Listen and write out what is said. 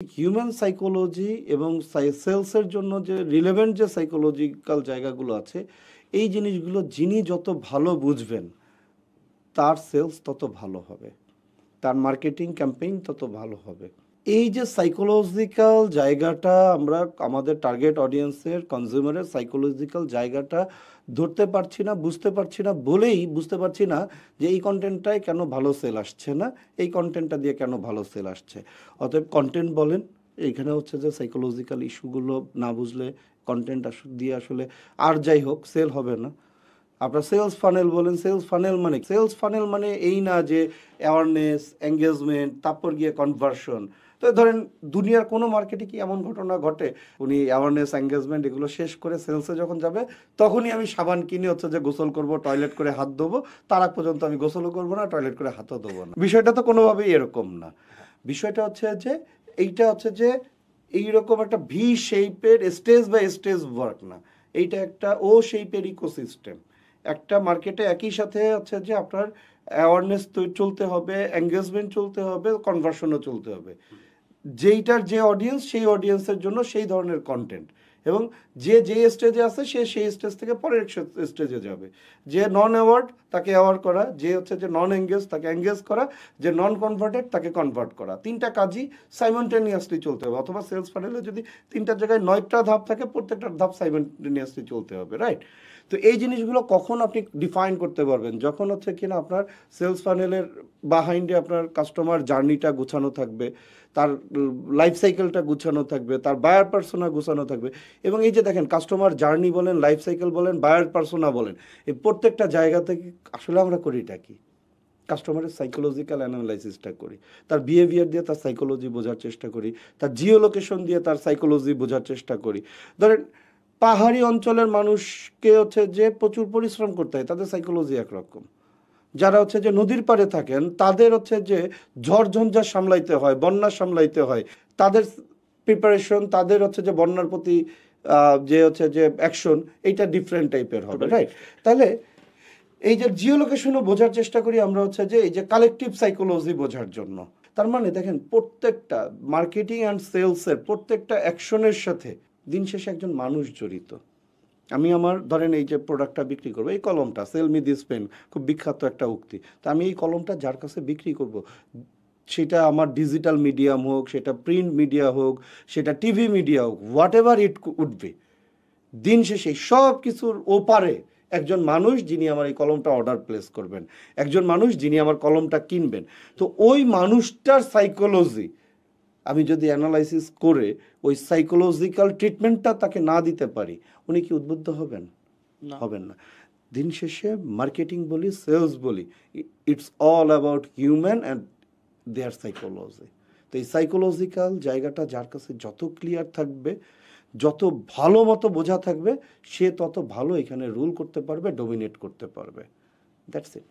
Human psychology এবং সেলসের জন্য যে রিলেভেন্ট যে সাইকোলজিক্যাল জায়গাগুলো আছে, এই জিনিসগুলো যিনি যত ভালো বুঝবেন তার সেলস তত ভালো হবে, তার মার্কেটিং ক্যাম্পেইন তত ভালো হবে। এই যে সাইকোলজিক্যাল জায়গাটা আমরা আমাদের টার্গেট অডিয়েন্সের কনজিউমারের সাইকোলজিক্যাল জায়গাটা ধরতে পারছি না, বুঝতে পারছি না বলেই বুঝতে পারছি না যে এই কন্টেন্টটায় কেন ভালো সেল আসছে না, এই কন্টেন্টটা দিয়ে কেন ভালো সেল আসছে। অতএব কন্টেন্ট বলেন, এইখানে হচ্ছে যে সাইকোলজিক্যাল ইস্যুগুলো না বুঝলে কন্টেন্ট দিয়ে আসলে আর যাই হোক সেল হবে না। আপনার সেলস ফানেল বলেন, সেলস ফানেল মানে এই না যে অ্যাওয়ারনেস, এঙ্গেজমেন্ট, তারপর গিয়ে কনভার্সন। তো ধরেন দুনিয়ার কোনো মার্কেটে কি এমন ঘটনা ঘটে উনি অ্যাওয়ারনেস, এঙ্গেজমেন্ট এগুলো শেষ করে সেলসে যখন যাবে তখনই আমি সাবান কিনে হচ্ছে যে গোসল করব, টয়লেট করে হাত ধোবো, তার আগ পর্যন্ত আমি গোসলও করবো না, টয়লেট করে হাতও ধোবো না। বিষয়টা তো কোনোভাবেই এরকম না। বিষয়টা হচ্ছে যে এইটা হচ্ছে যে এইরকম একটা ভি শেপের স্টেজ বাই স্টেজ ওয়ার্ক না, এইটা একটা ও শেপের ইকোসিস্টেম। একটা মার্কেটে একই সাথে হচ্ছে যে আপনার অ্যাওয়ারনেস চলতে হবে, এঙ্গেজমেন্ট চলতে হবে, কনভার্সনও চলতে হবে। যেইটার যে অডিয়েন্স সেই অডিয়েন্সের জন্য সেই ধরনের কন্টেন্ট, এবং যে স্টেজে আছে সে সেই স্টেজ থেকে পরের স্টেজে যাবে। যে নন অ্যাওয়ার্ড তাকে অ্যাওয়ার্ড করা, যে হচ্ছে যে নন এঙ্গেজ তাকে এঙ্গেজ করা, যে নন কনভার্টেড তাকে কনভার্ট করা। তিনটা কাজই সাইমনটেনিয়াসলি চলতে হবে। অথবা সেলস ফানেলে যদি তিনটার জায়গায় 9টা ধাপ থাকে, প্রত্যেকটা ধাপ সাইমনটেনিয়াসলি চলতে হবে, রাইট? তো এই জিনিসগুলো কখন আপনি ডিফাইন করতে পারবেন? যখন হচ্ছে কিনা আপনার সেলস ফানেলের বাহাইন্ডে আপনার কাস্টমার জার্নিটা গুছানো থাকবে, তার লাইফ সাইকেলটা গুছানো থাকবে, তার বায়ার পার্সোনা গুছানো থাকবে। এবং এই যে দেখেন কাস্টমার জার্নি বলেন, লাইফ সাইকেল বলেন, বায়ার পার্সোনা বলেন, এই প্রত্যেকটা জায়গা থেকে আসলে আমরা করিটা কি? কাস্টমারের সাইকোলজিক্যাল অ্যানালাইসিসটা করি, তার বিহেভিয়ার দিয়ে তার সাইকোলজি বোঝার চেষ্টা করি, তার জিও লোকেশন দিয়ে তার সাইকোলজি বোঝার চেষ্টা করি। ধরেন পাহাড়ি অঞ্চলের মানুষকে হচ্ছে যে প্রচুর পরিশ্রম করতে হয়, তাদের সাইকোলজি একরকম। যারা হচ্ছে যে নদীর পাড়ে থাকেন তাদের হচ্ছে যে ঝড় ঝঞ্ঝা সামলাইতে হয়, বন্যা সামলাইতে হয়, তাদের প্রিপারেশন, তাদের হচ্ছে যে বন্যার প্রতি যে হচ্ছে যে অ্যাকশন, এইটা ডিফারেন্ট টাইপের হবে, রাইট? তাহলে এই যে জিও লোকেশনও বোঝার চেষ্টা করি আমরা হচ্ছে যে এই যে কালেকটিভ সাইকোলজি বোঝার জন্য। তার মানে দেখেন প্রত্যেকটা মার্কেটিং অ্যান্ড সেলসের প্রত্যেকটা অ্যাকশনের সাথে দিন শেষে একজন মানুষ জড়িত। আমি আমার ধরেন এই যে প্রোডাক্টটা বিক্রি করবো, এই কলমটা, সেল মি দিস পেন, খুব বিখ্যাত একটা উক্তি। তা আমি এই কলমটা যার কাছে বিক্রি করব, সেটা আমার ডিজিটাল মিডিয়াম হোক, সেটা প্রিন্ট মিডিয়া হোক, সেটা টিভি মিডিয়া হোক, whatever it would be, দিন শেষে সব কিছুর ওপারে একজন মানুষ যিনি আমার এই কলমটা অর্ডার প্লেস করবেন, একজন মানুষ যিনি আমার কলমটা কিনবেন। তো ওই মানুষটার সাইকোলজি আমি যদি অ্যানালাইসিস করে ওই সাইকোলজিক্যাল ট্রিটমেন্টটা তাকে না দিতে পারি, উনি কি উদ্বুদ্ধ হবেন? হবেন না। দিন শেষে মার্কেটিং বলি, সেলস বলি, it's all about human and their psychology. তো এই সাইকোলজিক্যাল জায়গাটা যার কাছে যত ক্লিয়ার থাকবে, যত ভালো মতো বোঝা থাকবে, সে তত ভালো এখানে রুল করতে পারবে, ডোমিনেট করতে পারবে। That's it.